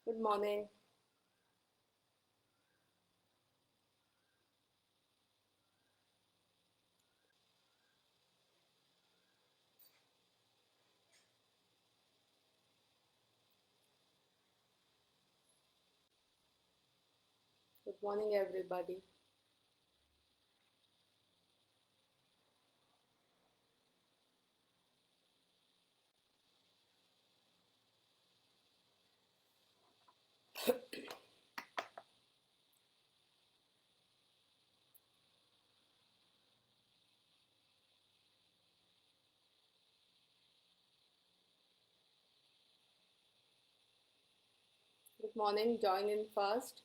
Good morning. Good morning, everybody. Good morning. Join in fast.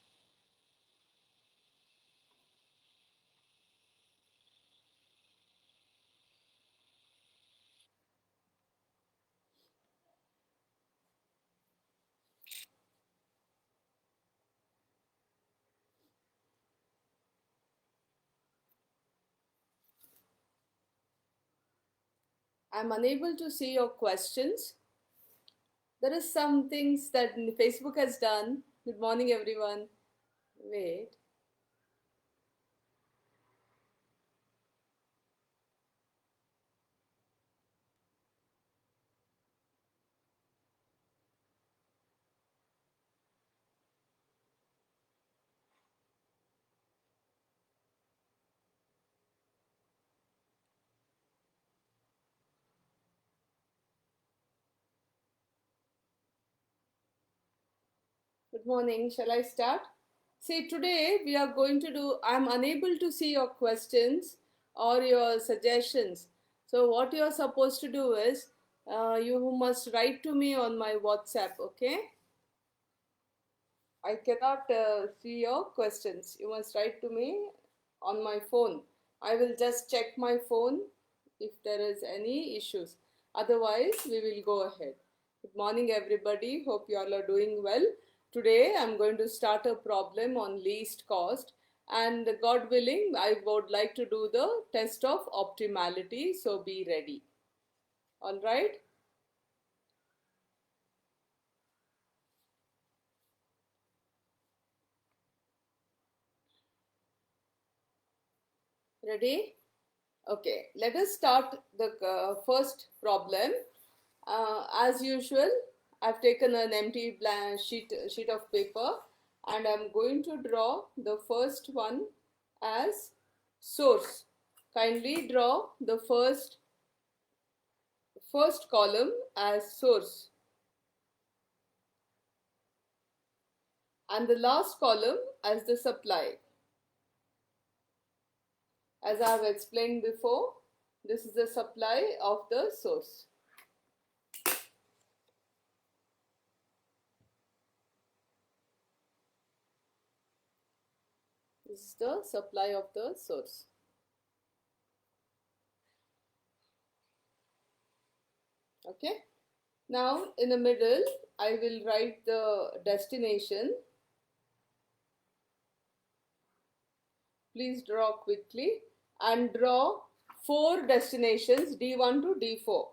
I'm unable to see your questions. There is some things that Facebook has done. Good morning, everyone. Wait. Good morning. Shall I start? See, today we are going to do, I'm unable to see your questions or your suggestions. So, what you are supposed to do is you must write to me on my WhatsApp, okay? I cannot see your questions. You must write to me on my phone. I will just check my phone if there is any issues. Otherwise, we will go ahead. Good morning, everybody. Hope you all are doing well. Today, I'm going to start a problem on least cost. And God willing, I would like to do the test of optimality. So be ready. All right. Ready? Okay, let us start the first problem. As usual, I've taken an empty blank sheet of paper and I'm going to draw the first one as source. Kindly draw the first column as source and the last column as the supply. As I have explained before, this is the supply of the source. This is the supply of the source. Okay. Now in the middle, I will write the destination. Please draw quickly and draw 4 destinations D1 to D4.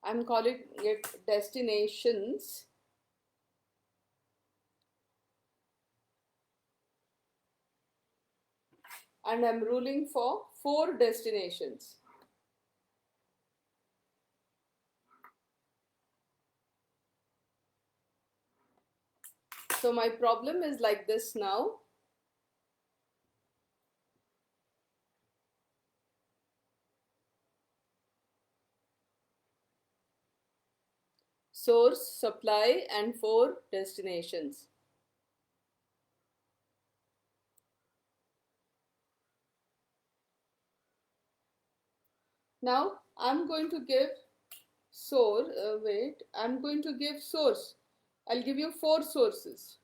I'm calling it destinations. And I'm ruling for 4 destinations. So my problem is like this now. Source, supply and 4 destinations. Now I'm going to give I'm going to give source. I'll give you 4 sources.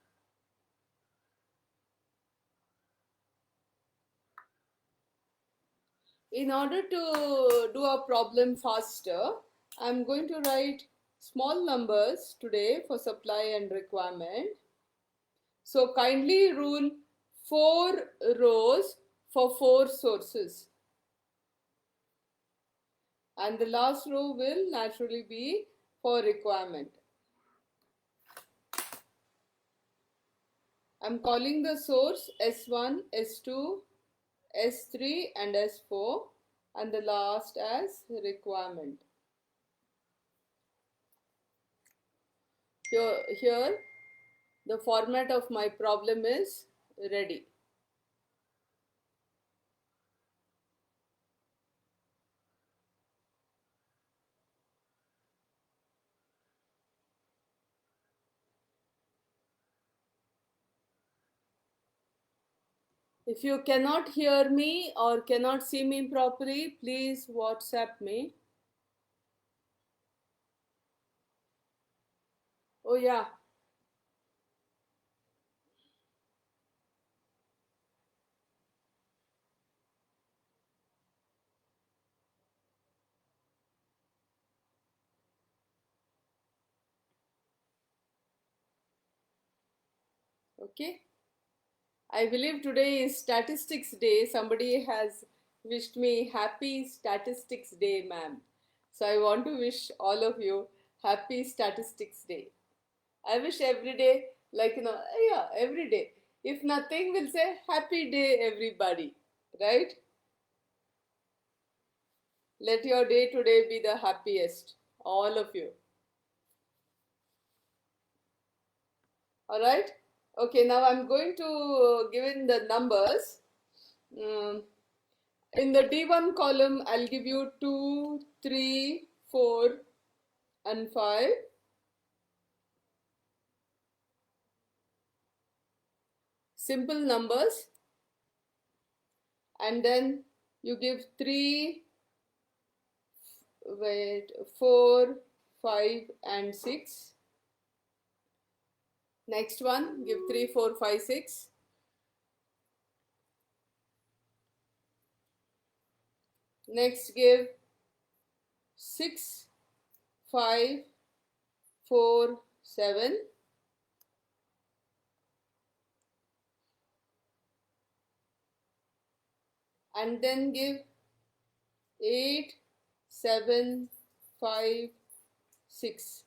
In order to do a problem faster, I'm going to write small numbers today for supply and requirement. So kindly rule 4 rows, for 4 sources. And the last row will naturally be for requirement. I'm calling the source S1, S2, S3 and S4 and the last as requirement. Here the format of my problem is ready. If you cannot hear me or cannot see me properly, please WhatsApp me. Oh yeah. Okay. I believe today is Statistics Day. Somebody has wished me happy Statistics Day, ma'am. So I want to wish all of you happy Statistics Day. I wish every day, like, yeah, every day. If nothing, we'll say happy day, everybody, right? Let your day today be the happiest, all of you. All right? Okay, now I'm going to give in the numbers. In the D1 column, I'll give you 2, 3, 4, and 5. Simple numbers. And then you give 3, 4, 5, and 6. Next one, give 3, 4, 5, 6. Next, give 6, 5, 4, 7. And then give 8, 7, 5, 6.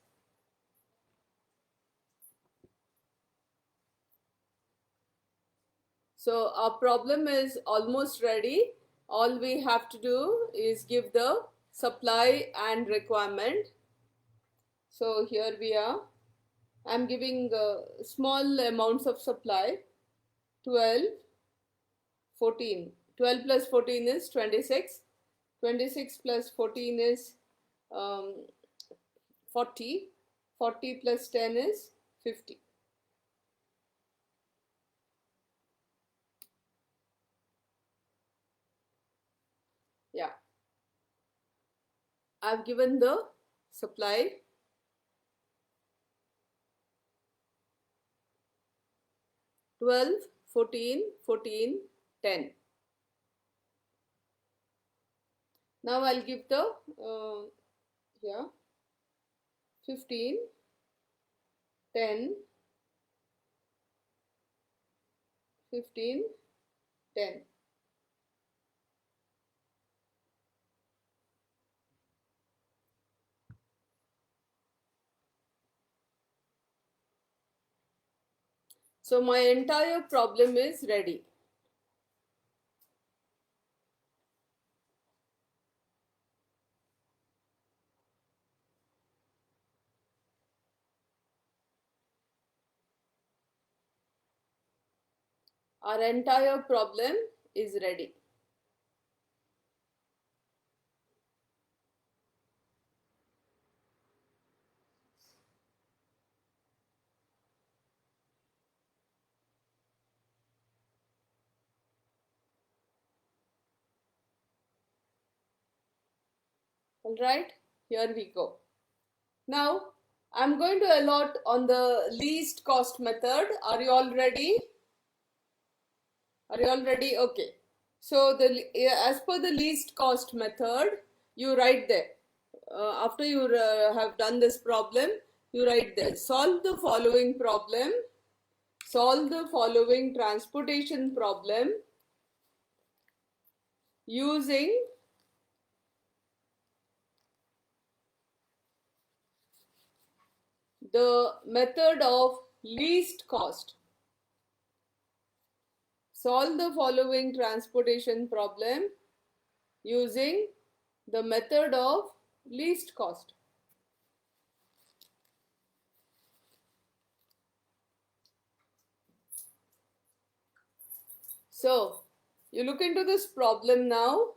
So our problem is almost ready. All we have to do is give the supply and requirement. So here we are. I'm giving small amounts of supply, 12, 14. 12 plus 14 is 26. 26 plus 14 is 40. 40 plus 10 is 50. Yeah. I've given the supply. Twelve, 14, 14, 10. Now I'll give the yeah, 15, 10, 15, 10. So my entire problem is ready. Our entire problem is ready. All right, here we go. Now I'm going to allot on the least cost method. Are you all ready? Are you all ready? Okay. So as per the least cost method, you write there. After you have done this problem, you write there. Solve the following problem. Solve the following transportation problem. using the method of least cost. Solve the following transportation problem using the method of least cost. So, you look into this problem now.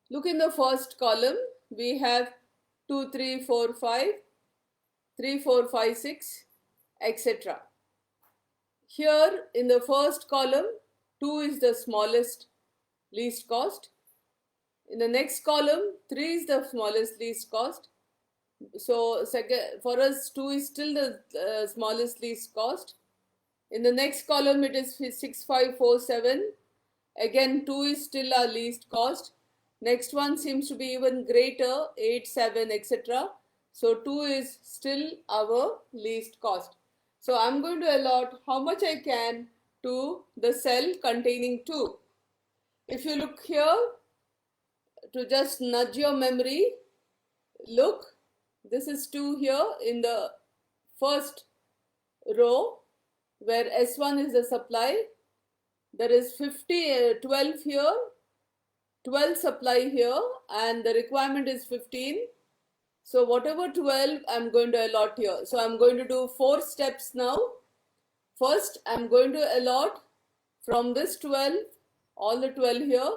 Look in the first column. We have 2, 3, 4, 5, 3, 4, 5, 6, etc. Here in the first column, 2 is the smallest least cost. In the next column, 3 is the smallest least cost. So for us, 2 is still the smallest least cost. In the next column, it is 6, 5, 4, 7. Again, 2 is still our least cost. Next one seems to be even greater, 8, 7, etc. So 2 is still our least cost. So I'm going to allot how much I can to the cell containing 2. If you look here, to just nudge your memory, look, this is 2 here in the first row where S1 is the supply. There is 12 here, 12 supply here, and the requirement is 15. So whatever 12 I'm going to allot here. So I'm going to do 4 steps now. First, I'm going to allot from this 12, all the 12 here.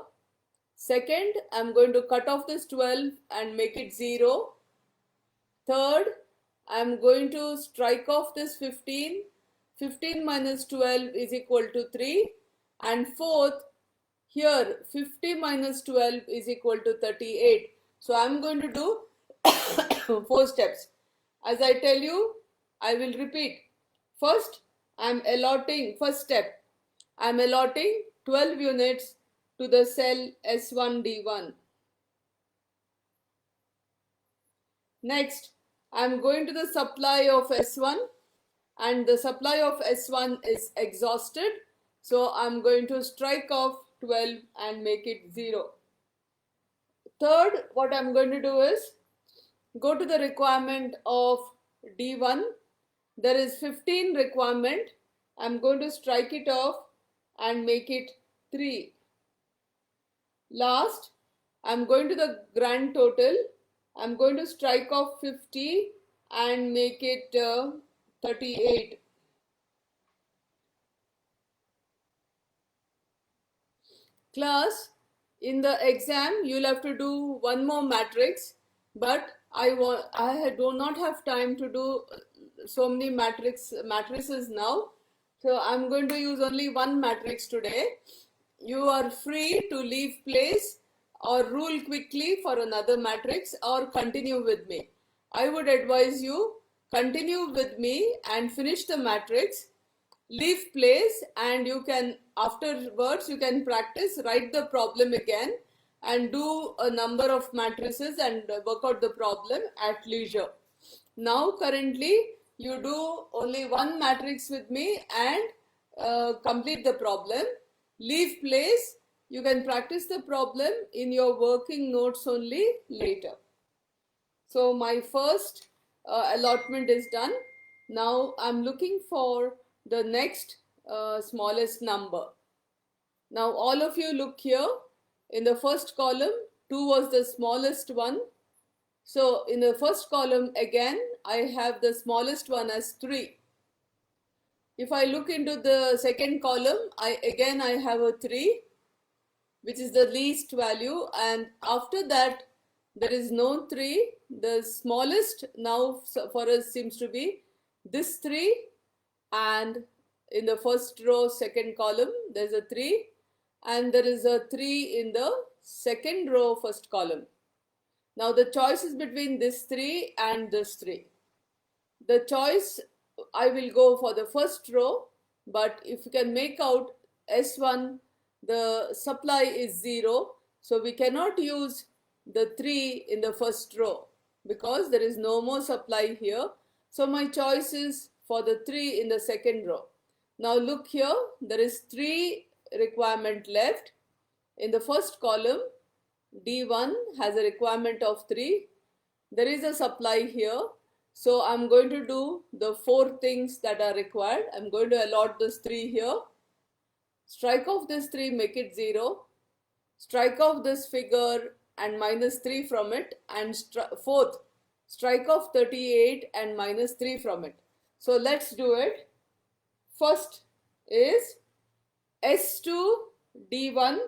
Second, I'm going to cut off this 12 and make it 0. Third, I'm going to strike off this 15. 15 minus 12 is equal to 3. And fourth, here 50 minus 12 is equal to 38. So I'm going to do 4 steps. As I tell you, I will repeat. First, first step, I'm allotting 12 units to the cell S1D1. Next, I'm going to the supply of S1 and the supply of S1 is exhausted. So I'm going to strike off 12 and make it 0. Third, what I'm going to do is go to the requirement of D1. There is 15 requirement. I'm going to strike it off and make it 3. Last, I'm going to the grand total. I'm going to strike off 50 and make it 38. Class, in the exam you'll have to do one more matrix, but I do not have time to do so many matrices now. So I'm going to use only one matrix today. You are free to leave place or rule quickly for another matrix or continue with me. I would advise you continue with me and finish the matrix. Leave place and you can afterwards you can practice, write the problem again and do a number of matrices and work out the problem at leisure. Now currently you do only one matrix with me and complete the problem. Leave place, you can practice the problem in your working notes only later. So my first allotment is done. Now I'm looking for the next smallest number. Now all of you look here. In the first column, 2 was the smallest one. So in the first column again, I have the smallest one as 3. If I look into the second column, I have a 3, which is the least value, and after that there is no 3. The smallest now for us seems to be this 3, and in the first row second column there is a 3 and there is a 3 in the second row first column. Now the choice is between this 3 and this 3. The choice, I will go for the first row, but if you can make out S1, the supply is 0, so we cannot use the 3 in the first row because there is no more supply here. So my choice is for the 3 in the second row. Now look here, there is 3 requirement left. In the first column, D1 has a requirement of 3. There is a supply here. So I'm going to do the 4 things that are required. I'm going to allot this 3 here. Strike off this 3, make it 0. Strike off this figure and minus 3 from it. And fourth, strike off 38 and minus 3 from it. So let's do it. First is S2 D1.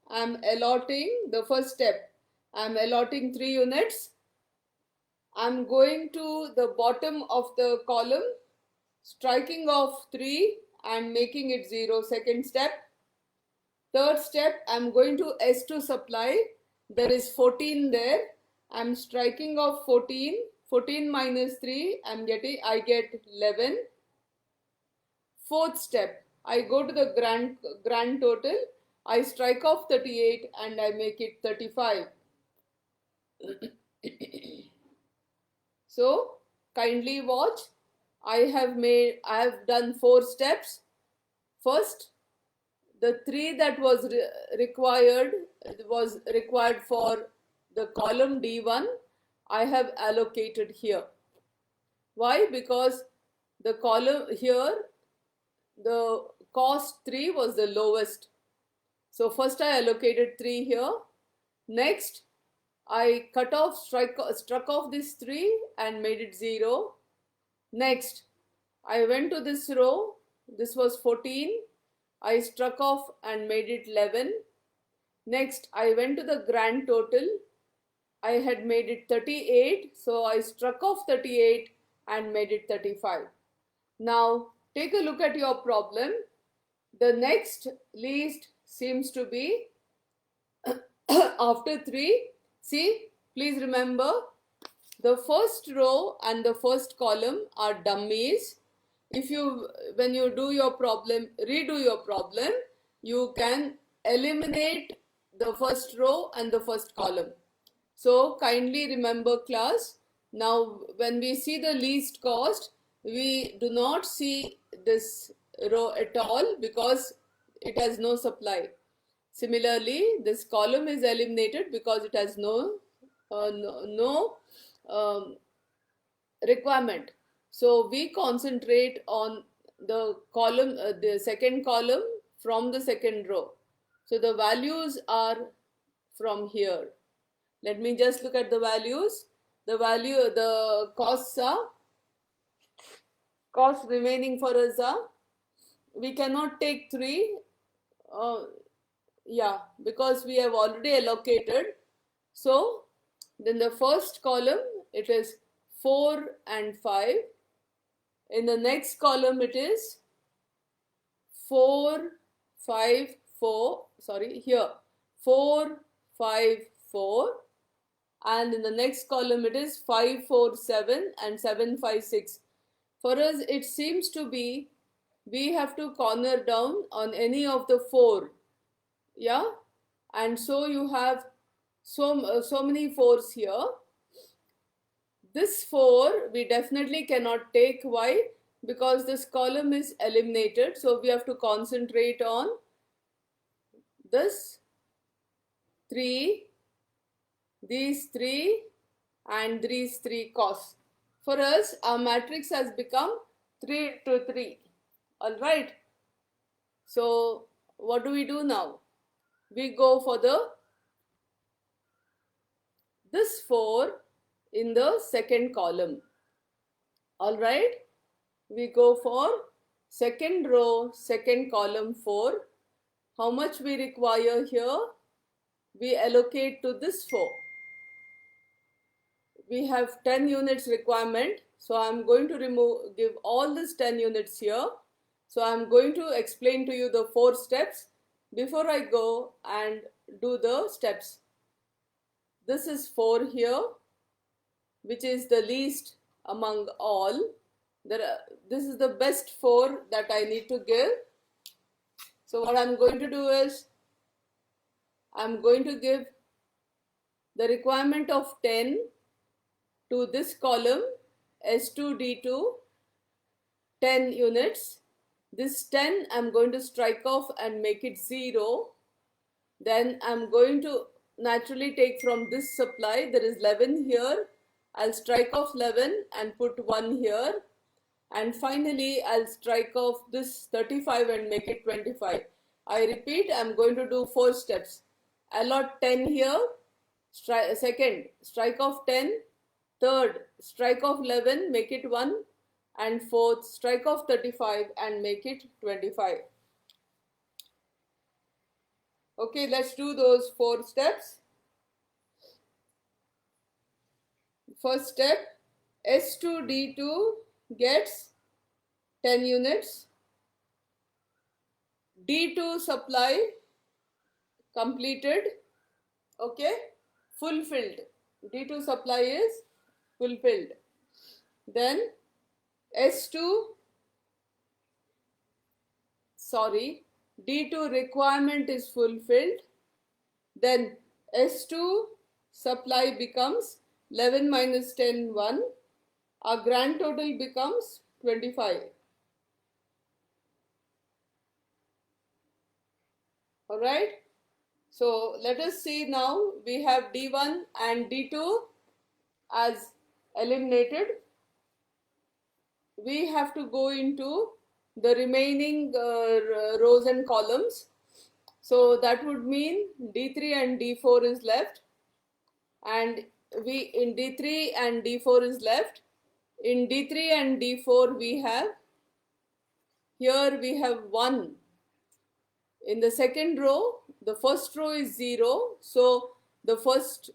I'm allotting the first step. I'm allotting 3 units. I'm going to the bottom of the column, striking off 3 and making it 0. Second step. Third step, I'm going to S2 supply. There is 14 there. I'm striking off 14. 14 minus 3, I get 11. Fourth step, I go to the grand total. I strike off 38 and I make it 35. So kindly watch. I have done 4 steps. First, the 3 that was required for the column D1, I have allocated here. Why? Because the column here, the cost 3 was the lowest. So first I allocated 3 here. Next, I struck off this 3 and made it 0. Next, I went to this row. This was 14. I struck off and made it 11. Next, I went to the grand total. I had made it 38. So I struck off 38 and made it 35. Now, take a look at your problem. The next least seems to be after 3. See, please remember, the first row and the first column are dummies. When you do your problem, redo your problem, you can eliminate the first row and the first column. So kindly remember, class, now when we see the least cost, we do not see this row at all because it has no supply. Similarly, this column is eliminated because it has no requirement. So we concentrate on the column, the second column from the second row. So the values are from here. Let me just look at the values. The costs remaining for us are, we cannot take 3, because we have already allocated. So then the first column, it is 4 and 5. In the next column, it is 4, 5, 4. Sorry, here 4, 5, 4. And in the next column, it is 5, 4, 7 and 7, 5, 6. For us, it seems to be we have to corner down on any of the 4. Yeah, and so you have so many 4s here. This 4 we definitely cannot take. Why? Because this column is eliminated. So we have to concentrate on this 3, these 3 and these 3 costs. For us, our matrix has become 3 to 3. All right. So what do we do now? We go for this 4 in the second column. All right. We go for second row, second column 4. How much we require here? We allocate to this 4. We have 10 units requirement. So I'm going to give all these 10 units here. So I'm going to explain to you the 4 steps before I go and do the steps. This is 4 here, which is the least among all. This is the best 4 that I need to give. So what I'm going to do is, I'm going to give the requirement of 10 to this column S2D2, 10 units. This 10 I'm going to strike off and make it 0. Then I'm going to naturally take from this supply. There is 11 here. I'll strike off 11 and put 1 here. And finally, I'll strike off this 35 and make it 25. I repeat, I'm going to do 4 steps. Allot 10 here. Second, strike off 10. Third, strike off 11, make it 1. And fourth, strike off 35 and make it 25. Okay, let's do those 4 steps. First step, S2D2 gets 10 units. D2 supply completed. Okay, fulfilled. D2 supply is fulfilled. Then D2 requirement is fulfilled. Then S2 supply becomes 11 minus 10, 1. Our grand total becomes 25. Alright. So let us see now. We have D1 and D2 as eliminated. We have to go into the remaining rows and columns. So that would mean D3 and D4 is left, and in D3 and D4 is left. In D3 and D4 we have 1. In the second row, the first row is 0, so the first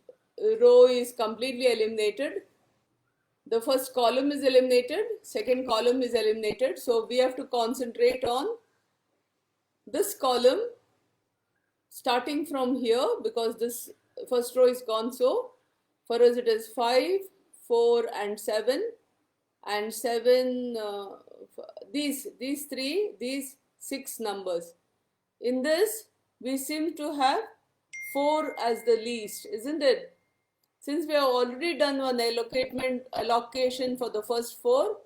row is completely eliminated. The first column is eliminated, second column is eliminated. So we have to concentrate on this column starting from here, because this first row is gone. So for us it is 5, 4 and 7, and 7, these 6 numbers. In this we seem to have 4 as the least, isn't it? Since we have already done one allocation for the first 4,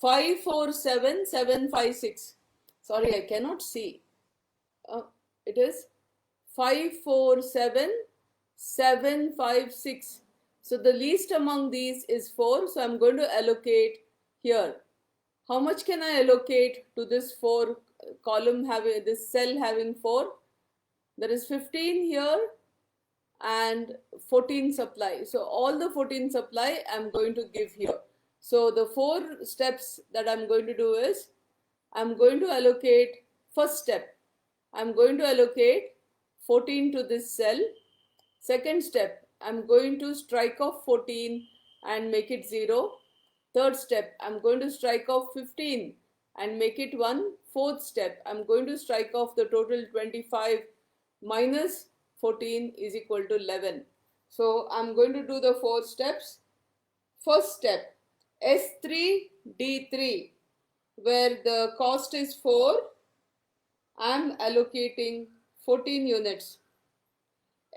5, 4, 7, 7, 5, 6. Sorry, I cannot see. It is 5, 4, 7, 7, 5, 6. So the least among these is 4. So I'm going to allocate here. How much can I allocate to this 4 column having this cell having 4? There is 15 here and 14 supply. So all the 14 supply I'm going to give here. So the 4 steps that I'm going to do is, I'm going to allocate, first step, I'm going to allocate 14 to this cell. Second step, I'm going to strike off 14 and make it 0. Third step, I'm going to strike off 15 and make it 1. Fourth step, I'm going to strike off the total 25 minus 14 is equal to 11. So I'm going to do the 4 steps. First step, S3 D3, where the cost is 4, I'm allocating 14 units.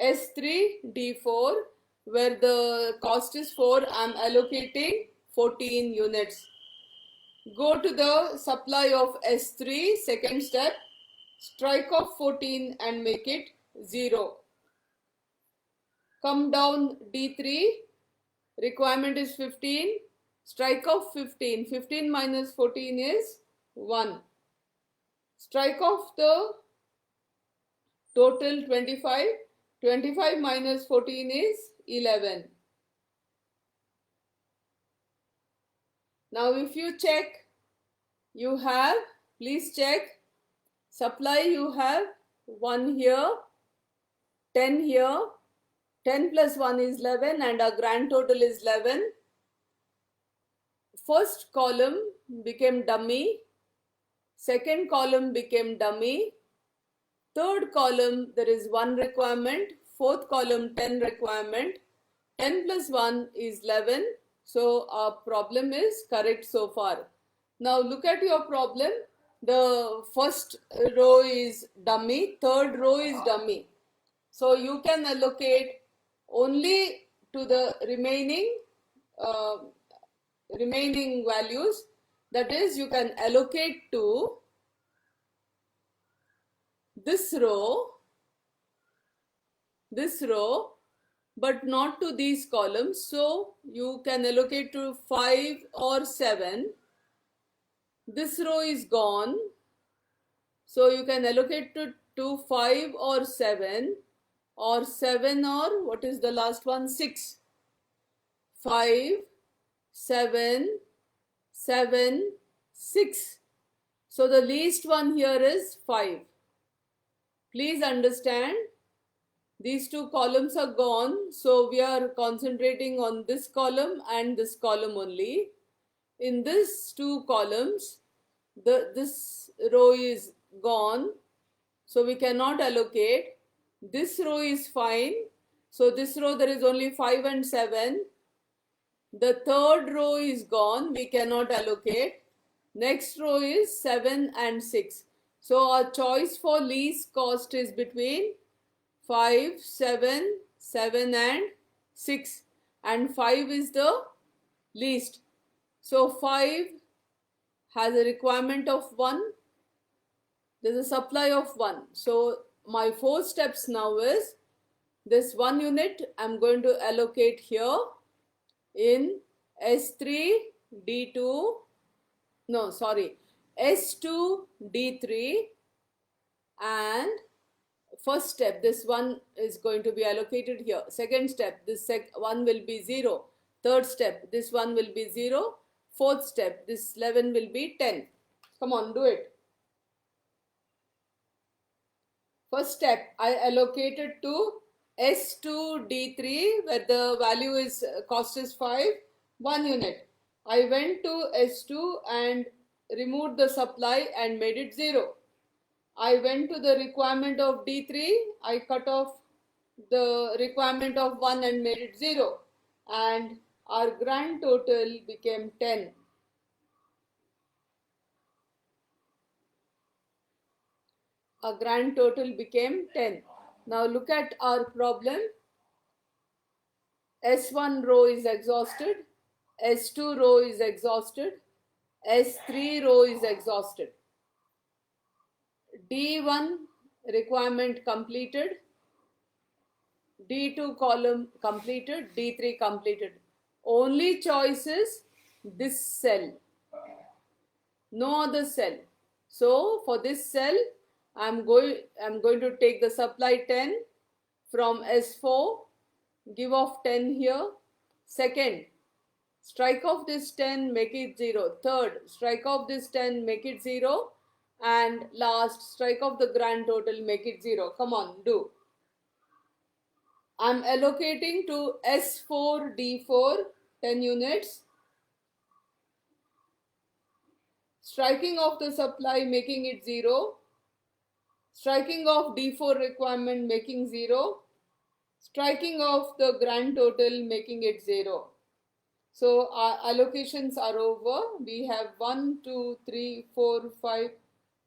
S3 D4, where the cost is 4, I'm allocating 14 units. Go to the supply of S3, second step, strike off 14 and make it 0. Come down D3, requirement is 15, strike off 15, 15 minus 14 is 1. Strike off the total 25, 25 minus 14 is 11. Now if you check, you have, please check, supply you have 1 here, 10 here, 10 plus 1 is 11 and our grand total is 11. First column became dummy, second column became dummy, third column there is 1 requirement, fourth column 10 requirement, 10 plus 1 is 11. So our problem is correct so far. Now look at your problem. The first row is dummy, third row is dummy. So you can allocate only to the remaining values. That is, you can allocate to this row, but not to these columns. So you can allocate to 5 or 7. This row is gone. So you can allocate to 5 or 7, or 7 or what is the last one? 6. 5, 7, 7, 6. So the least one here is 5. Please understand, these two columns are gone. So we are concentrating on this column and this column only. In these two columns, this row is gone. So we cannot allocate. This row is fine. So this row there is only 5 and 7. The third row is gone. We cannot allocate. Next row is 7 and 6. So our choice for least cost is between 5, 7, 7 and 6. And 5 is the least. So 5 has a requirement of 1. There's a supply of 1. So my 4 steps now is this 1 unit I'm going to allocate here in S3 D2, no sorry, S2 D3, and first step this one is going to be allocated here. Second step this one will be 0. Third step this one will be 0. Fourth step this 11 will be 10. Come on, do it. First step, I allocated to S2 D3 where the value is cost is 5, 1 unit. I went to S2 and removed the supply and made it 0. I went to the requirement of D3, I cut off the requirement of 1 and made it 0. And our grand total became 10. Our grand total became 10. Now look at our problem. S1 row is exhausted, S2 row is exhausted, S3 row is exhausted. D1 requirement completed, D2 column completed, D3 completed. Only choice is this cell, no other cell. So for this cell, I'm going to take the supply 10 from S4, give off 10 here. Second, strike off this 10, make it 0. Third, strike off this 10, make it 0. And last, strike off the grand total, make it 0. Come on, do. I'm allocating to S4 D4 10 units. Striking off the supply, making it 0. Striking off D4 requirement, making 0. Striking off the grand total, making it 0. So our allocations are over. We have 1, 2, 3, 4, 5,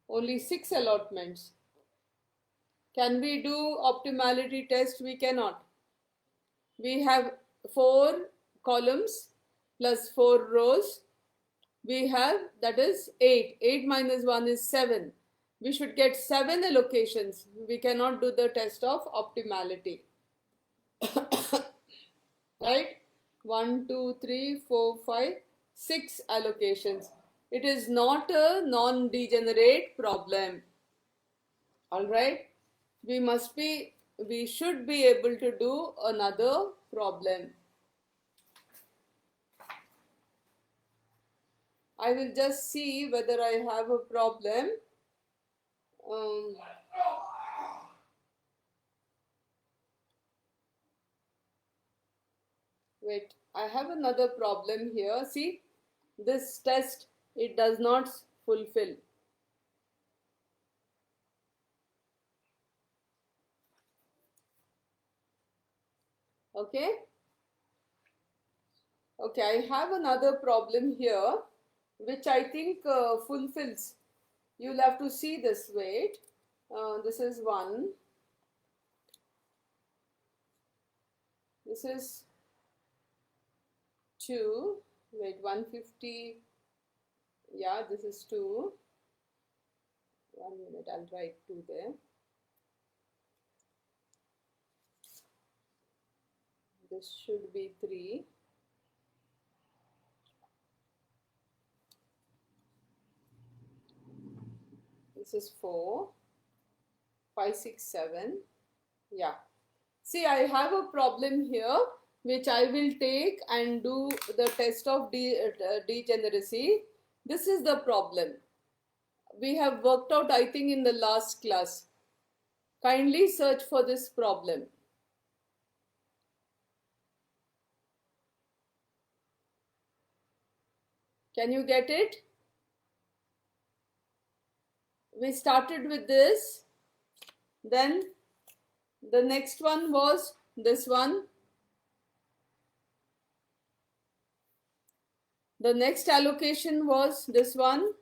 only 6 allotments. Can we do optimality test? We cannot. We have 4 columns plus 4 rows. We have, that is 8. 8 minus 1 is 7. We should get 7 allocations. We cannot do the test of optimality. Right? 1, 2, 3, 4, 5, 6 allocations. It is not a non-degenerate problem. Alright? We should be able to do another problem. I will just see whether I have a problem. Wait, I have another problem here. See, this test, it does not fulfill. Okay? Okay, I have another problem here, which I think fulfills. You'll have to see this. Wait, this is 1. This is 2. Wait, 150. Yeah, this is 2. 1 minute, I'll write 2 there. This should be 3. This is 4, 5, 6, 7. Yeah. See, I have a problem here which I will take and do the test of degeneracy. This is the problem. We have worked out, I think, in the last class. Kindly search for this problem. Can you get it? We started with this. Then the next one was this one. The next allocation was this one.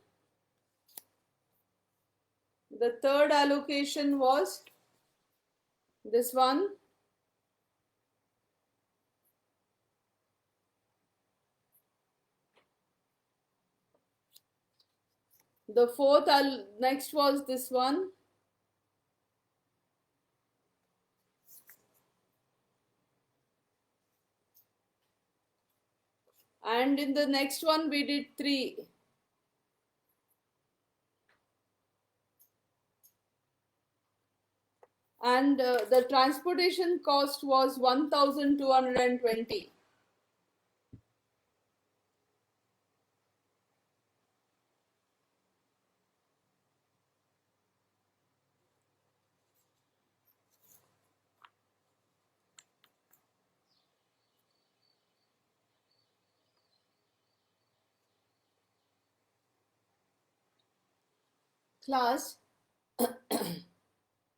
The third allocation was this one. The fourth next was this one. And in the next one we did 3. And the transportation cost was 1,220. Class,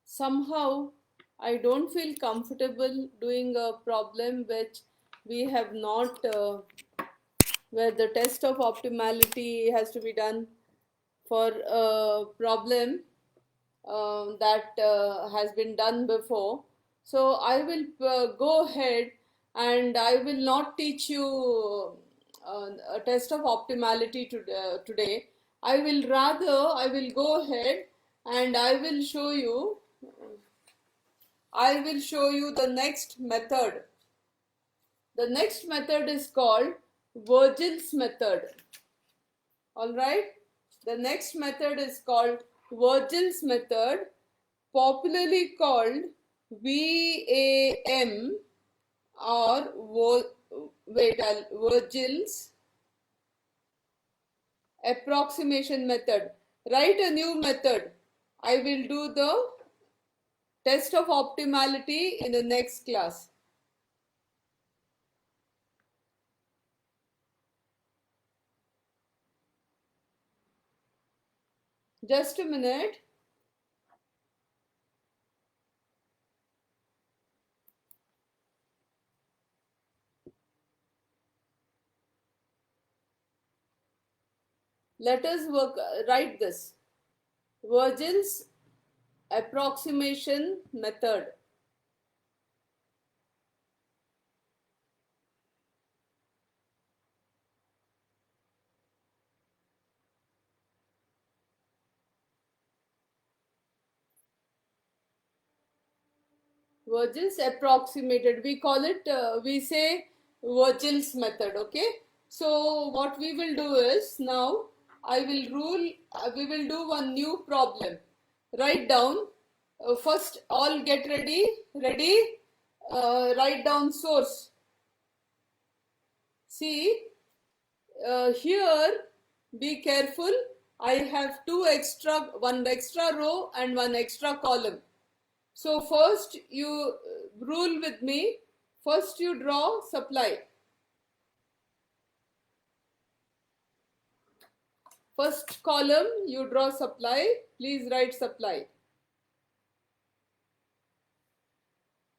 somehow I don't feel comfortable doing a problem which we have not, where the test of optimality has to be done for a problem that has been done before. So I will go ahead and I will not teach you a test of optimality today. I will go ahead and I will show you the next method. The next method is called Virgil's method. All right. The next method is called Virgil's method, popularly called VAM or Virgil's approximation method. Write a new method. I will do the test of optimality in the next class. Just a minute. Let us write this. Virgil's approximation method. Virgil's approximated. We call it, we say Virgil's method, okay? So what we will do is, now we will do one new problem. Write down, first all get ready, write down source. See, here be careful, I have one extra row and one extra column. So first you rule with me, first you draw supply. First column you draw supply, please write supply.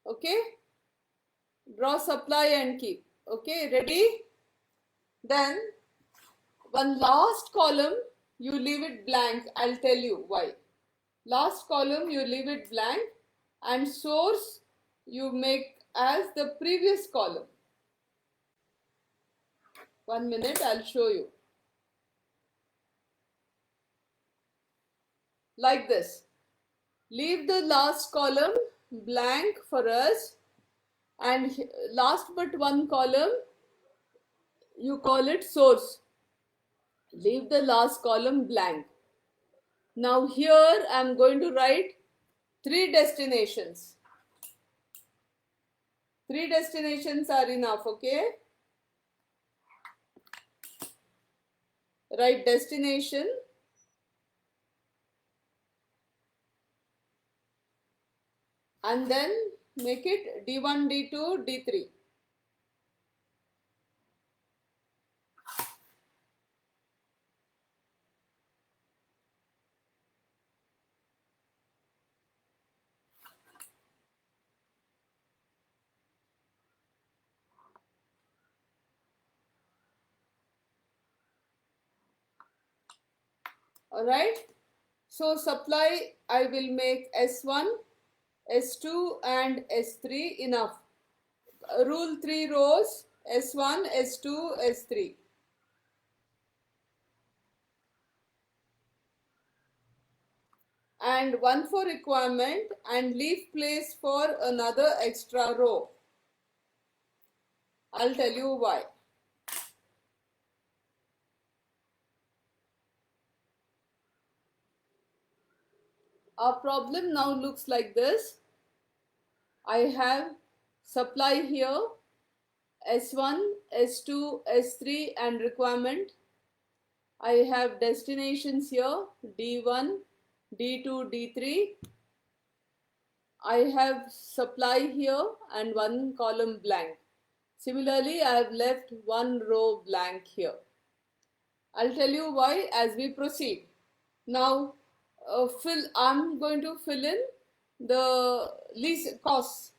Okay, draw supply and keep. Okay, ready? Then one last column you leave it blank, I'll tell you why. Last column you leave it blank and source you make as the previous column. 1 minute, I'll show you. Like this. Leave the last column blank for us and last but one column you call it source. Leave the last column blank. Now here I am going to write 3 destinations. 3 destinations are enough, okay? Write destination, and then make it D1, D2, D3. Alright, so supply I will make S1, S2 and S3 enough. Rule 3 rows, S1, S2, S3. And one for requirement and leave place for another extra row. I'll tell you why. Our problem now looks like this. I have supply here, S1, S2, S3 and requirement. I have destinations here, D1, D2, D3. I have supply here and one column blank. Similarly, I have left one row blank here. I'll tell you why as we proceed. Now, I'm going to fill in the lease costs.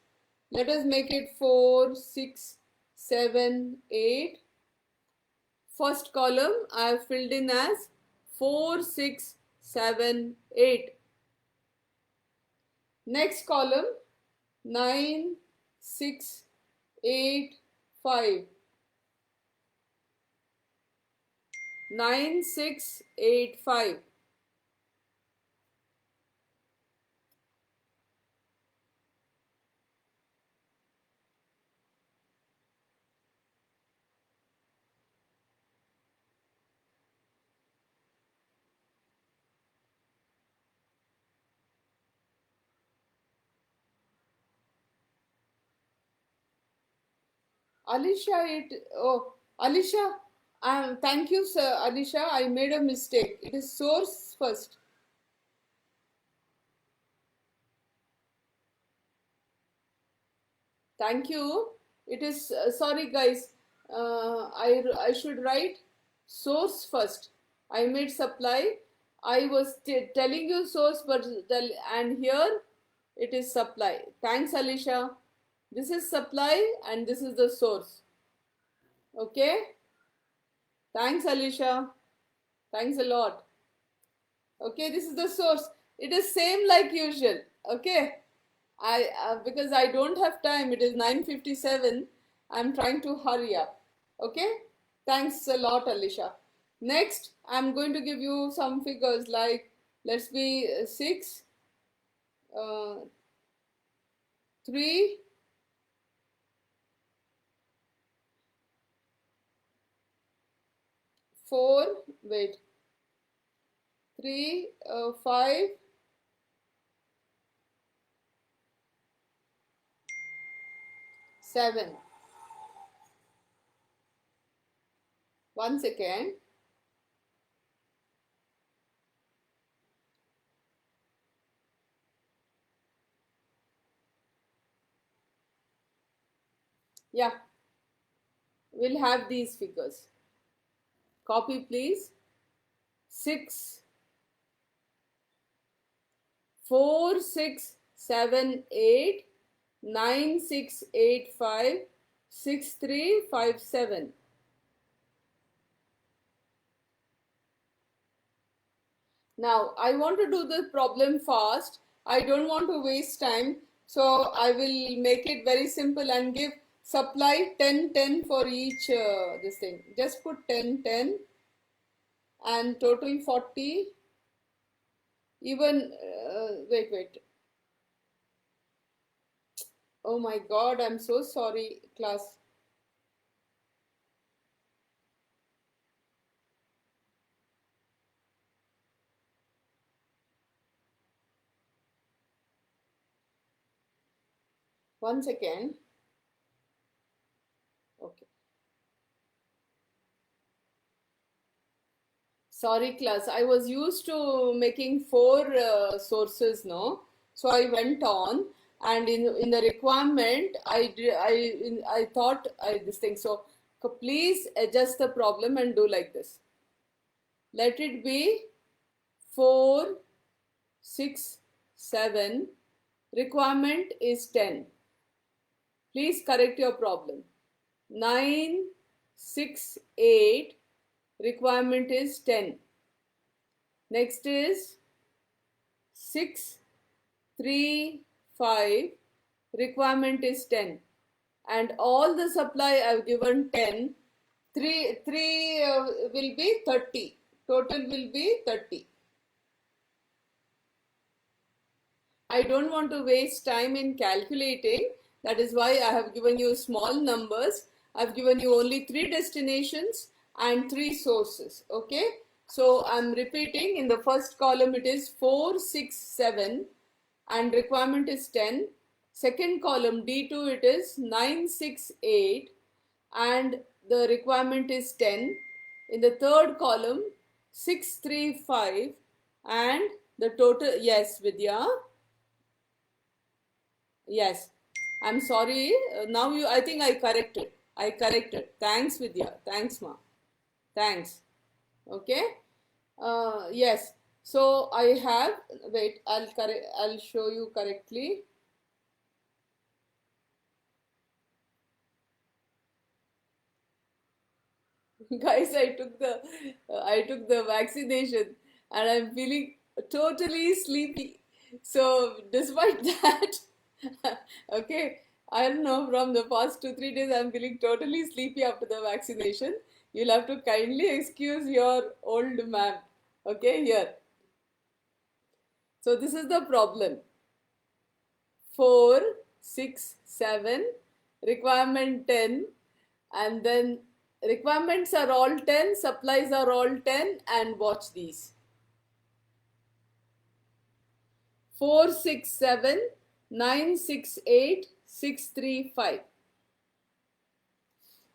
Let us make it 4, 6, 7, 8. First column I have filled in as 4, 6, 7, 8. Next column 9, 6, 8, 5. 9, 6, 8, 5. Alisha, thank you, sir. Alisha, I made a mistake. It is source first. Thank you. It is, sorry guys, I should write source first. I made supply. I was telling you source, but and here it is supply. Thanks, Alisha. This is supply and this is the source. Okay. Thanks, Alisha. Thanks a lot. Okay, this is the source. It is same like usual. Okay. Because I don't have time. It is 9:57. I'm trying to hurry up. Okay. Thanks a lot, Alisha. Next, I'm going to give you some figures like let's be 6, 3, 4. Wait. 3, 5, 7. 1 second. Yeah, we'll have these figures. Copy, please. 6, 4, 6, 7, 8, 9, 6, 8, 5, 6, 3, 5, 7. Now, I want to do the problem fast. I don't want to waste time. So, I will make it very simple and give supply 10, 10 for each this thing. Just put 10, 10 and total 40. Even, wait. Oh my God, I'm so sorry, class. One second. Okay. Sorry, class. I was used to making four sources, no? So I went on, and in the requirement, I thought this thing. So please adjust the problem and do like this. Let it be 4, 6, 7. Requirement is 10. Please correct your problem. 9, 6, 8. Requirement is 10. Next is 6, 3, 5. Requirement is 10. And all the supply I've given 10. 3 will be 30. Total will be 30. I don't want to waste time in calculating. That is why I have given you small numbers. I've given you only 3 destinations and 3 sources. Okay. So I'm repeating. In the first column it is 4, 6, 7 and requirement is 10. Second column D2 it is 9, 6, 8 and the requirement is 10. In the third column 6, 3, 5 and the total, yes Vidya. Yes, I'm sorry. Now I think I corrected. I corrected. Thanks, Vidya. Thanks, ma. Thanks. Okay. Yes. So I have. Wait. I'll correct. I'll show you correctly. Guys, I took the vaccination, and I'm feeling totally sleepy. So despite that, okay, I don't know, from the past 2 3 days I'm feeling totally sleepy after the vaccination. You'll have to kindly excuse your old man. Okay, here. So this is the problem. 4, 6, 7, requirement 10, and then requirements are all 10, supplies are all 10, and watch these. 4, 6, 7, 9, 6, 8, 6, 3, 5.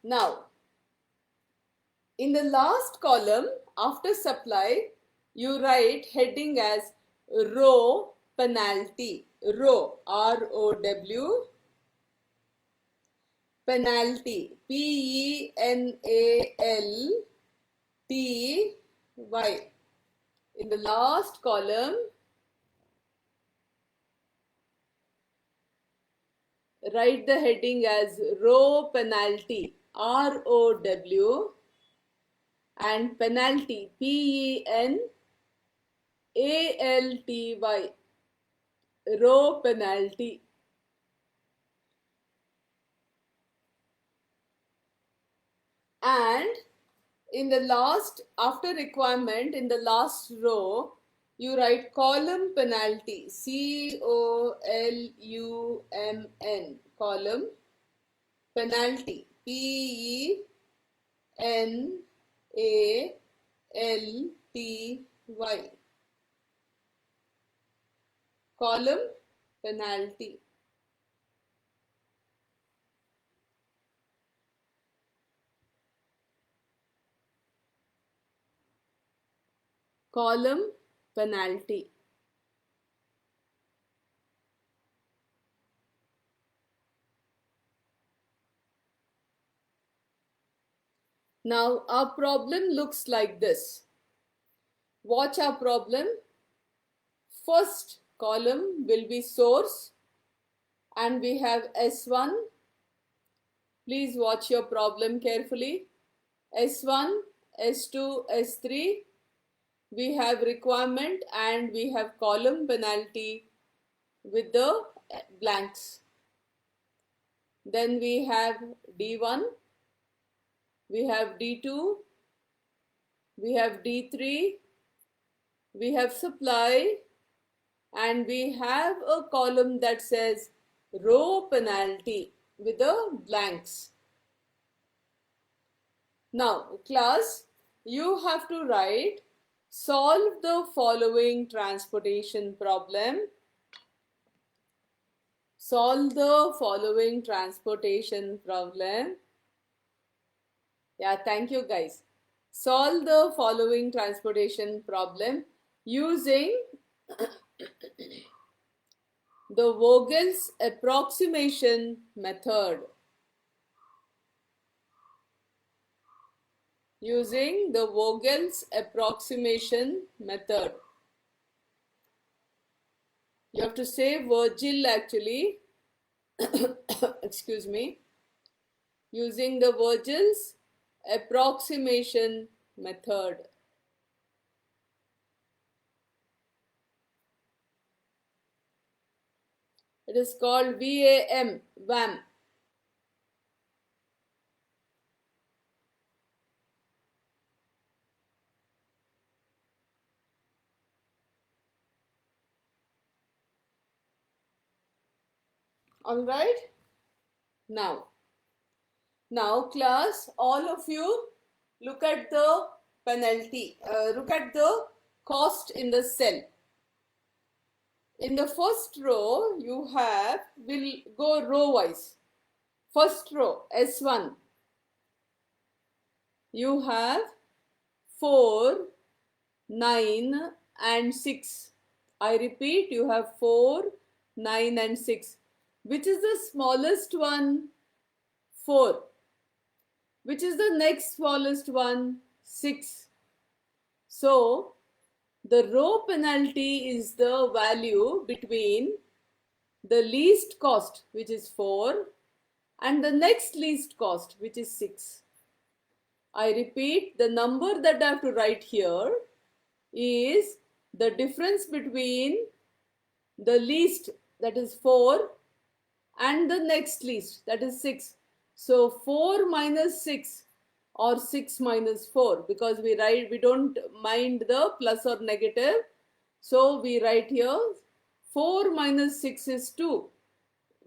Now, in the last column, after supply, you write heading as row penalty. Row, ROW, penalty, PENALTY. In the last column, write the heading as row penalty, ROW, and penalty, PENALTY, row penalty. And in the last, after requirement, in the last row, you write column penalty, COLUMN, column penalty, PENALTY, column penalty. Column penalty. Now our problem looks like this. Watch our problem. First column will be source and we have S1. Please watch your problem carefully. S1, S2, S3. We have requirement and we have column penalty with the blanks. Then we have D1, we have D2, we have D3, we have supply, and we have a column that says row penalty with the blanks. Now, class, you have to write, solve the following transportation problem. Solve the following transportation problem. Yeah, thank you guys. Solve the following transportation problem using the Vogel's approximation method. Using the Vogel's approximation method. You have to say Virgil actually. Excuse me. Using the Vogel's approximation method. It is called VAM, VAM. All right. Now class, all of you look at the penalty, look at the cost in the cell. In the first row, you have, we'll go row wise. First row, S1, you have 4, 9 and 6. I repeat, you have 4, 9 and 6. Which is the smallest one? 4. Which is the next smallest one? 6. So, the row penalty is the value between the least cost, which is 4, and the next least cost, which is 6. I repeat, the number that I have to write here is the difference between the least, that is 4, and the next least, that is 6. So 4 minus 6 or 6 minus 4, because we don't mind the plus or negative. So we write here 4 minus 6 is 2.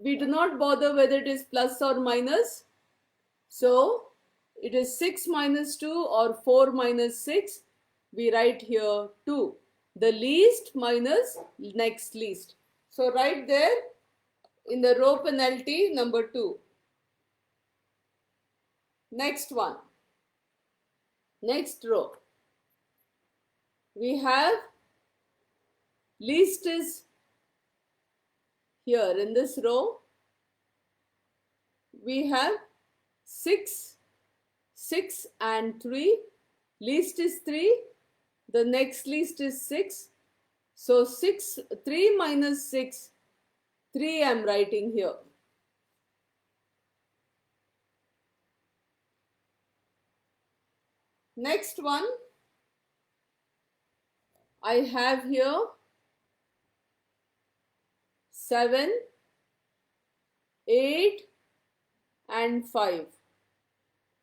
We do not bother whether it is plus or minus. So it is 6 minus 2 or 4 minus 6. We write here 2. The least minus next least. So right there in the row penalty number 2. Next one. Next row. We have least is here in this row. We have 6, 6 and 3. Least is 3. The next least is 6. So 3 minus 6, 3 I am writing here. Next one, I have here 7, 8 and 5.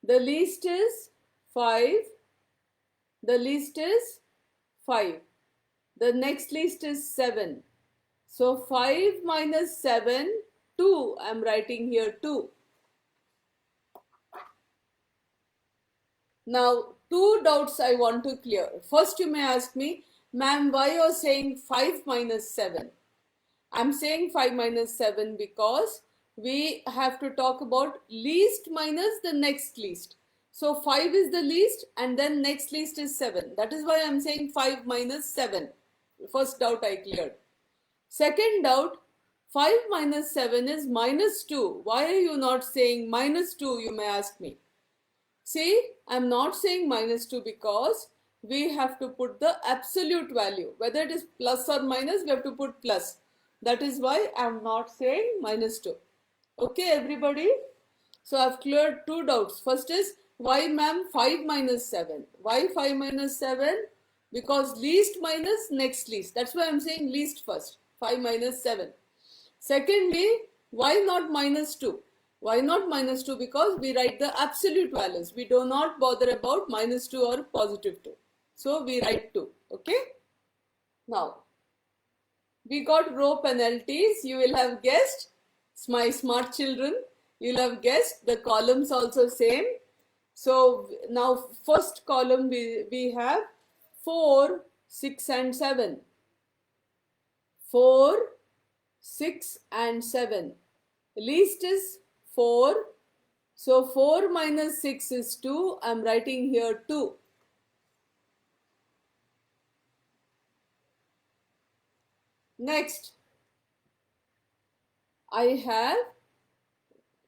The least is 5. The least is 5. The next least is 7. So 5 minus 7, 2. I am writing here 2. Now, 2 doubts I want to clear. First, you may ask me, ma'am, why you are saying 5 minus 7? I am saying 5 minus 7 because we have to talk about least minus the next least. So 5 is the least and then next least is 7. That is why I am saying 5 minus 7. First doubt I cleared. Second doubt, 5 minus 7 is minus 2. Why are you not saying minus 2, you may ask me. See, I am not saying minus 2 because we have to put the absolute value. Whether it is plus or minus, we have to put plus. That is why I am not saying minus 2. Okay, everybody? So I have cleared 2 doubts. First is, why ma'am 5 minus 7? Why 5 minus 7? Because least minus next least. That's why I am saying least first. 5 minus 7. Secondly, why not minus 2? Why not minus 2? Because we write the absolute values. We do not bother about minus 2 or positive 2. So we write 2. Okay? Now, we got row penalties. You will have guessed My smart children, you'll have guessed the columns also same. So now first column we have 4, 6 and 7. 4, 6 and 7. Least is 4. So 4 minus 6 is 2. I'm writing here 2. Next, I have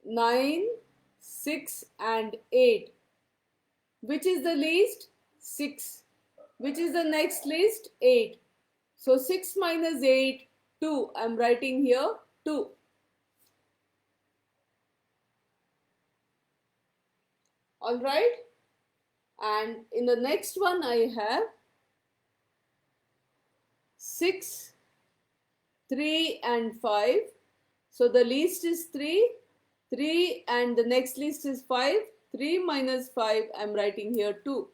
9, 6 and 8. Which is the least? 6. Which is the next least? 8. So 6 minus 8, 2. I'm writing here 2. Alright. And in the next one I have 6, 3 and 5. So the least is 3. 3 and the next least is 5. 3 minus 5, I'm writing here 2.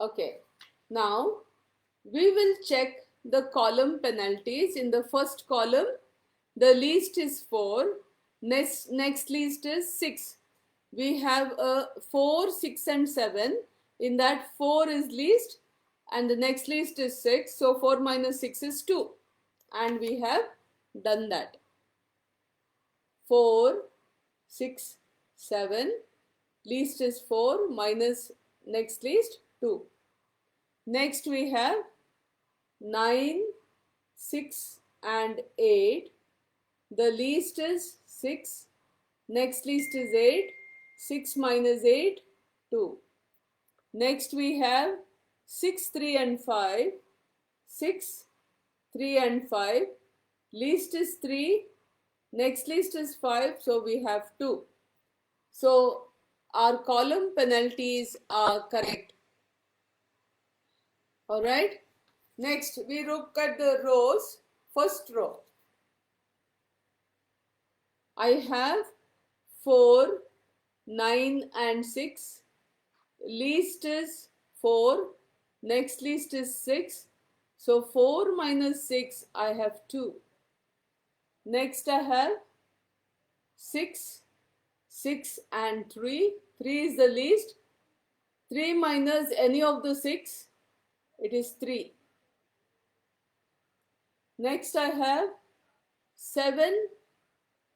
Okay, now we will check the column penalties. In the first column, the least is 4, next least is 6. We have a 4, 6 and 7. In that 4 is least and the next least is 6. So 4 minus 6 is 2. And we have done that. 4, 6, 7. Least is 4 minus next least 2. Next we have 9, 6 and 8. The least is 6. Next least is 8. 6 minus 8, 2. Next we have 6, 3 and 5. 6, 3 and 5. Least is 3. Next least is 5. So we have 2. So our column penalties are correct. Alright. Next we look at the rows. First row. I have 4, 9 and 6. Least is 4. Next least is 6. So 4 minus 6, I have 2. Next I have 6, 6 and 3. 3 is the least. 3 minus any of the 6, it is 3. Next I have 7,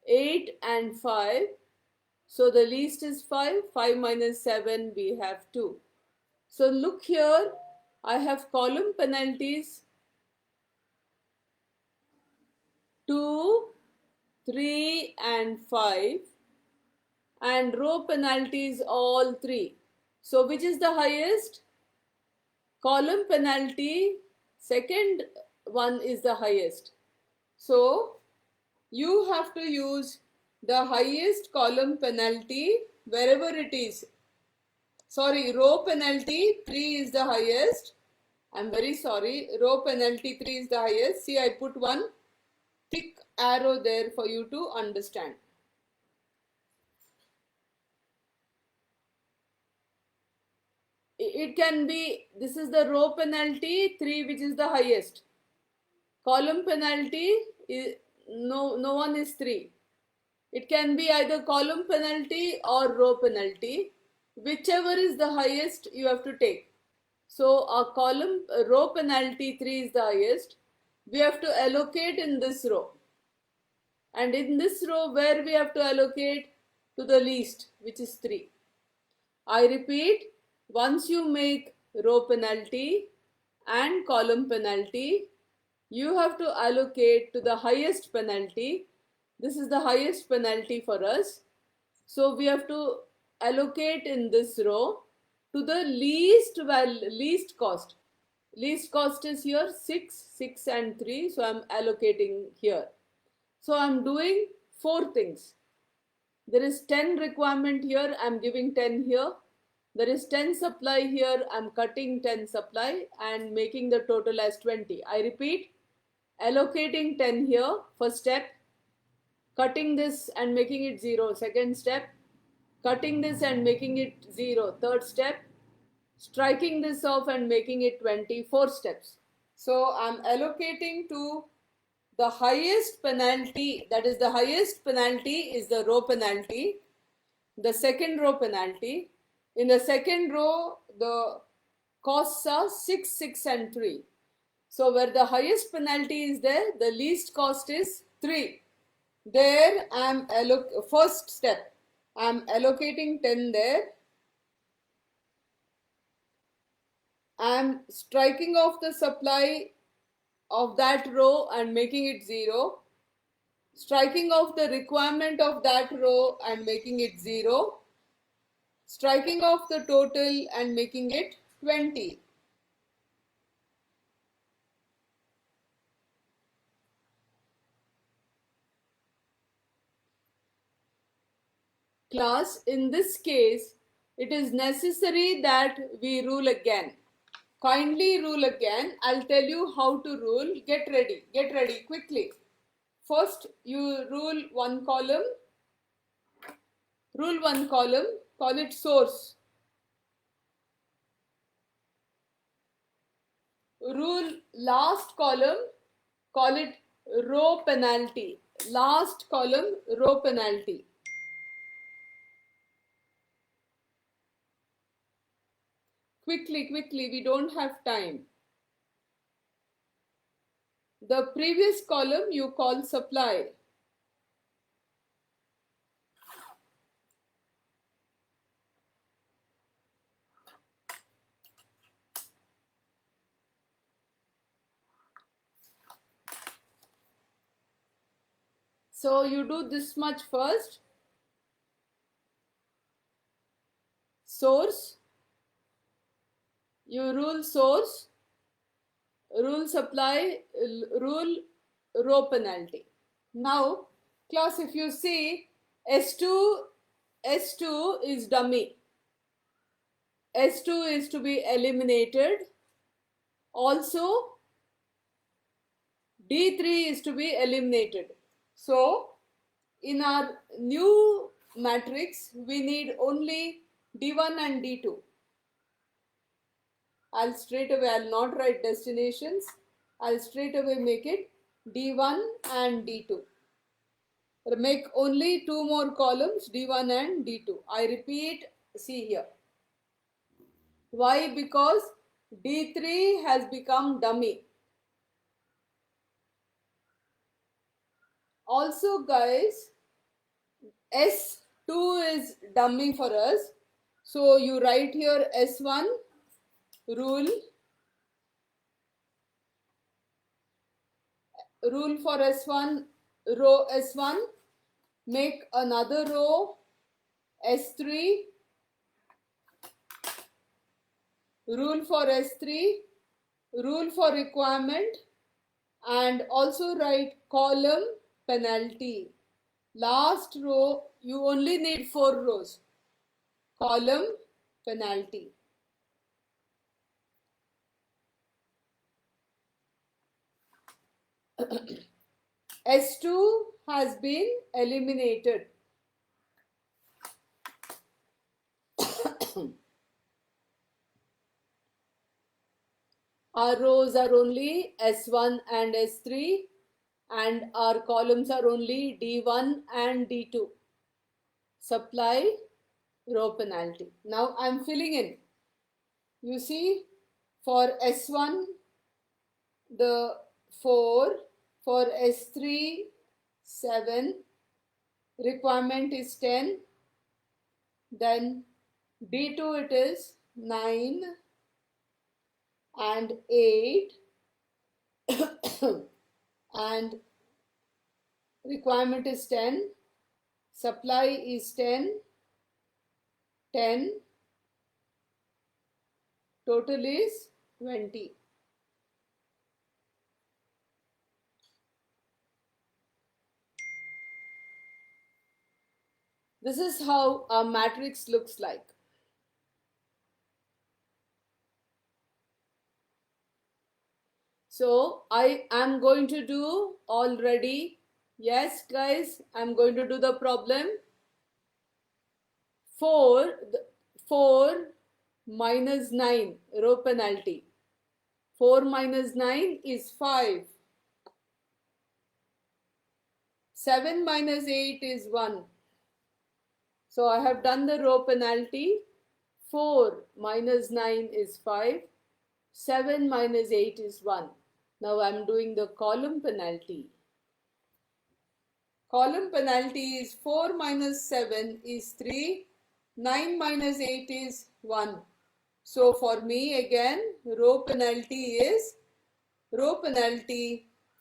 8 and 5. So the least is 5. 5 minus 7, we have 2. So look here, I have column penalties 2, 3 and 5 and row penalties all 3. So which is the highest? Column penalty, second one is the highest. So you have to use the highest column penalty wherever it is. Sorry, row penalty 3 is the highest. I'm very sorry. Row penalty 3 is the highest. See, I put one thick arrow there for you to understand. It can be, this is the row penalty 3, which is the highest. Column penalty is no one is 3. It can be either column penalty or row penalty. Whichever is the highest, you have to take. So a row penalty 3 is the highest. We have to allocate in this row. And in this row, where we have to allocate? To the least, which is 3. I repeat, once you make row penalty and column penalty, you have to allocate to the highest penalty. This is the highest penalty for us. So we have to allocate in this row to the least cost. Least cost is here 6, 6 and 3. So I'm allocating here. So I'm doing 4 things. There is 10 requirement here. I'm giving 10 here. There is 10 supply here. I'm cutting 10 supply and making the total as 20. I repeat, allocating 10 here, first step. Cutting this and making it 0, second step. Cutting this and making it 0, third step. striking this off and making it 24 steps. So I'm allocating to the highest penalty, that is the highest penalty is the row penalty, the second row penalty. In the second row, the costs are 6, 6 and 3. So where the highest penalty is there, the least cost is 3. There I'm first step, I'm allocating 10 there. I'm striking off the supply of that row and making it 0. Striking off the requirement of that row and making it 0. Striking off the total and making it 20. Class, in this case, it is necessary that we rule again. Kindly rule again. I'll tell you how to rule. Get ready quickly. First, you rule one column. Rule one column, call it source. Rule last column, call it row penalty. Last column, row penalty. Quickly, we don't have time. The previous column you call supply. So you do this much first. Source. You rule source, rule supply, rule row penalty. Now, class, if you see S2 is dummy. S2 is to be eliminated. Also, D3 is to be eliminated. So, in our new matrix, we need only D1 and D2. I'll not write destinations. I'll straight away make it D1 and D2. Make only two more columns, D1 and D2. I repeat, see here. Why? Because D3 has become dummy. Also, guys, S2 is dummy for us. So you write here S1 rule for S1, row S1, make another row S3, rule for S3, rule for requirement, and also write column penalty. Last row, you only need 4 rows. Column penalty. S2 has been eliminated. Our rows are only S1 and S3 and our columns are only D1 and D2. Supply, row penalty. Now I'm filling in. You see, for S1, the 4, for S3, 7, requirement is 10, then D2 it is 9 and 8 and requirement is 10, supply is 10, 10, total is 20. This is how our matrix looks like. So I am going to do already. Yes, guys, I'm going to do the problem. 4, minus 9, row penalty. 4 minus 9 is 5. 7 minus 8 is 1. So I have done the row penalty. 4 minus 9 is 5. 7 minus 8 is 1. Now I am doing the column penalty. Column penalty is 4 minus 7 is 3. 9 minus 8 is 1. So for me again, row penalty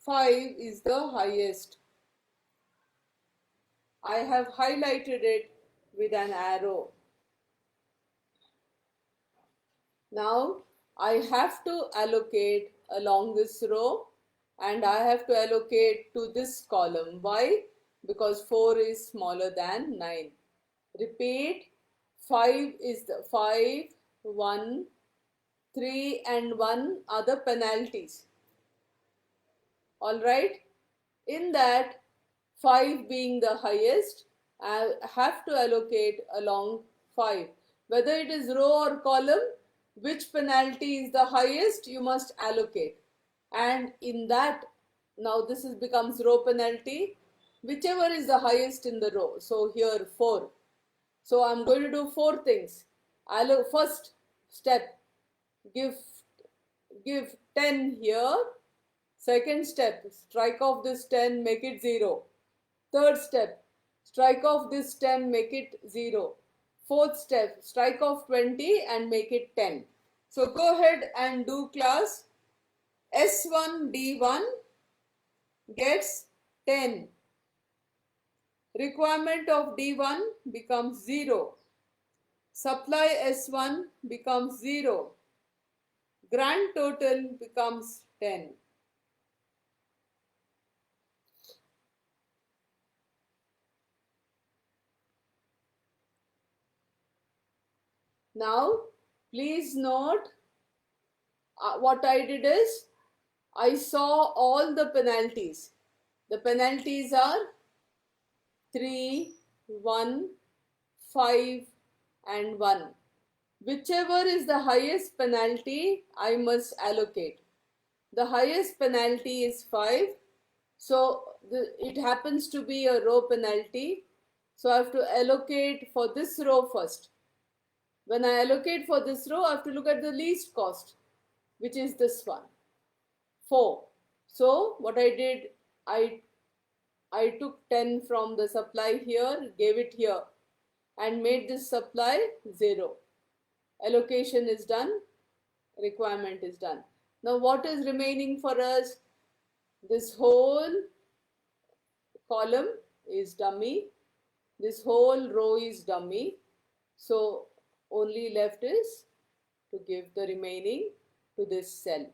5 is the highest. I have highlighted it with an arrow. Now I have to allocate along this row and I have to allocate to this column. Why? Because 4 is smaller than 9. Repeat, 5 is the 5, 1, 3 and 1 are the penalties. Alright, in that 5 being the highest, I have to allocate along 5. Whether it is row or column, which penalty is the highest, you must allocate. And in that, now this becomes row penalty, whichever is the highest in the row. So here 4. So I'm going to do 4 things. First step, give 10 here. Second step, strike off this 10, make it 0. Third step, strike off this 10, make it 0. Fourth step, strike off 20 and make it 10. So go ahead and do class. S1 D1 gets 10. Requirement of D1 becomes 0. Supply S1 becomes 0. Grand total becomes 10. Now, please note what I did is, I saw all the penalties. The penalties are 3, 1, 5 and 1. Whichever is the highest penalty, I must allocate. The highest penalty is 5. So it happens to be a row penalty. So I have to allocate for this row first. When I allocate for this row, I have to look at the least cost, which is this one, 4. So what I did, I took 10 from the supply here, gave it here and made this supply 0. Allocation is done, requirement is done. Now what is remaining for us? This whole column is dummy, this whole row is dummy. So only left is to give the remaining to this cell.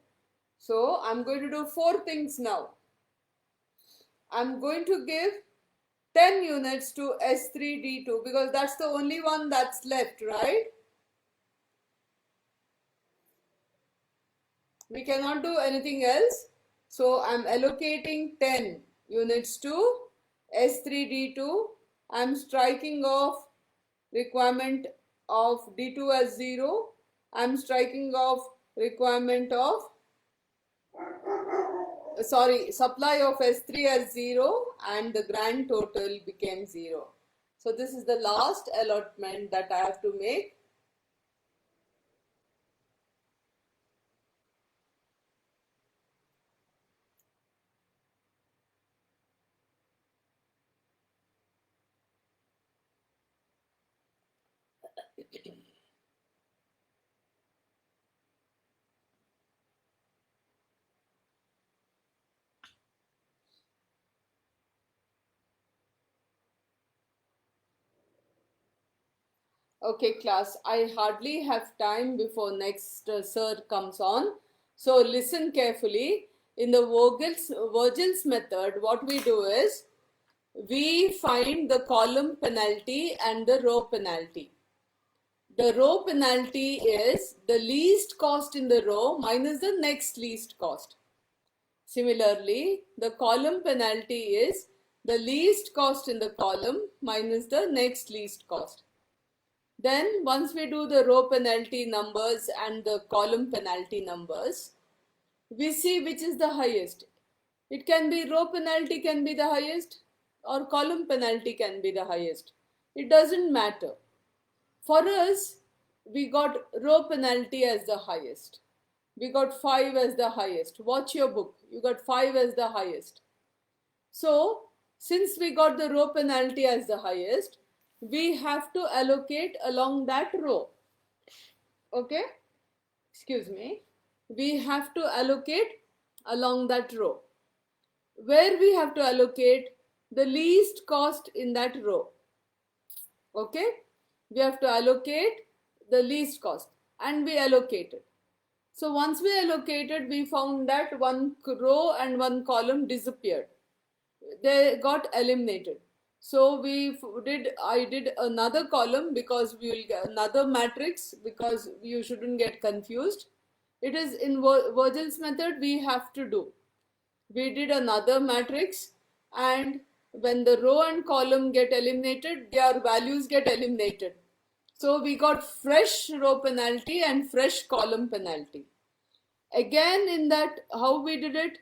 So I'm going to do 4 things now. I'm going to give 10 units to S3D2 because that's the only one that's left, right? We cannot do anything else. So I'm allocating 10 units to S3D2. I'm striking off requirement of D2 as 0. I'm striking off requirement of supply of S3 as 0 and the grand total became 0. So this is the last allotment that I have to make. Okay class, I hardly have time before next sir comes on. So listen carefully. In the Virgil's method, what we do is, we find the column penalty and the row penalty. The row penalty is the least cost in the row minus the next least cost. Similarly, the column penalty is the least cost in the column minus the next least cost. Then once we do the row penalty numbers and the column penalty numbers, we see which is the highest. It can be row penalty can be the highest or column penalty can be the highest. It doesn't matter. For us, we got row penalty as the highest. We got 5 as the highest. Watch your book. You got 5 as the highest. So, since we got the row penalty as the highest, we have to allocate along that row. Okay? Excuse me. We have to allocate along that row. Where we have to allocate the least cost in that row. Okay? We have to allocate the least cost and we allocated. So once we allocated, we found that one row and one column disappeared. They got eliminated. So I did another column because we will get another matrix because you shouldn't get confused. It is in Virgil's method we have to do. We did another matrix and when the row and column get eliminated, their values get eliminated. So we got fresh row penalty and fresh column penalty. Again in that, how we did it?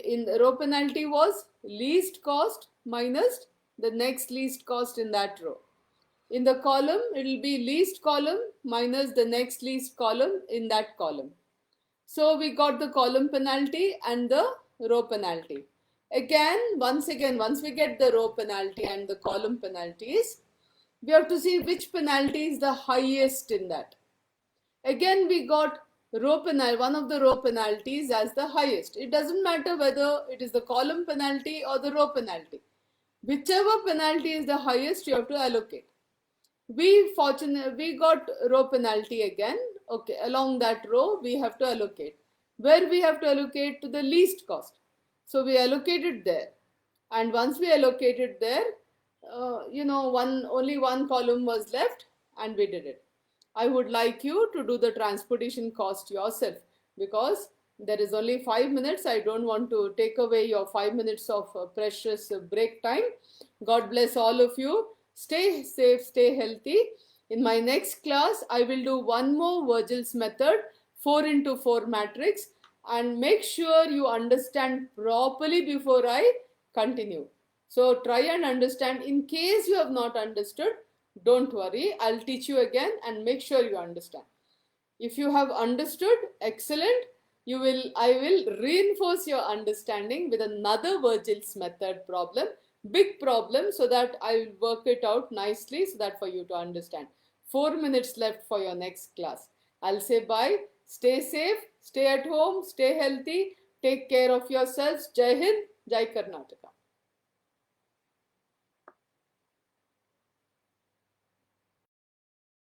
In the row penalty was least cost minus the next least cost in that row. In the column, it will be least column minus the next least column in that column. So we got the column penalty and the row penalty. Once we get the row penalty and the column penalties, we have to see which penalty is the highest in that. Again, we got one of the row penalties as the highest. It doesn't matter whether it is the column penalty or the row penalty. Whichever penalty is the highest, you have to allocate. We got row penalty again. Okay, along that row, we have to allocate. Where we have to allocate to the least cost. So we allocated there. And once we allocated there, only one column was left and we did it. I would like you to do the transportation cost yourself because there is only 5 minutes. I don't want to take away your 5 minutes of precious break time. God bless all of you. Stay safe, stay healthy. In my next class, I will do one more Virgil's method, 4x4 matrix, and make sure you understand properly before I continue. So try and understand. In case you have not understood, don't worry. I'll teach you again and make sure you understand. If you have understood, excellent. I will reinforce your understanding with another Virgil's method problem, big problem, so that I will work it out nicely so that for you to understand. 4 minutes left for your next class. I'll say bye. Stay safe, stay at home, stay healthy, take care of yourselves. Jai Hind, Jai Karnataka.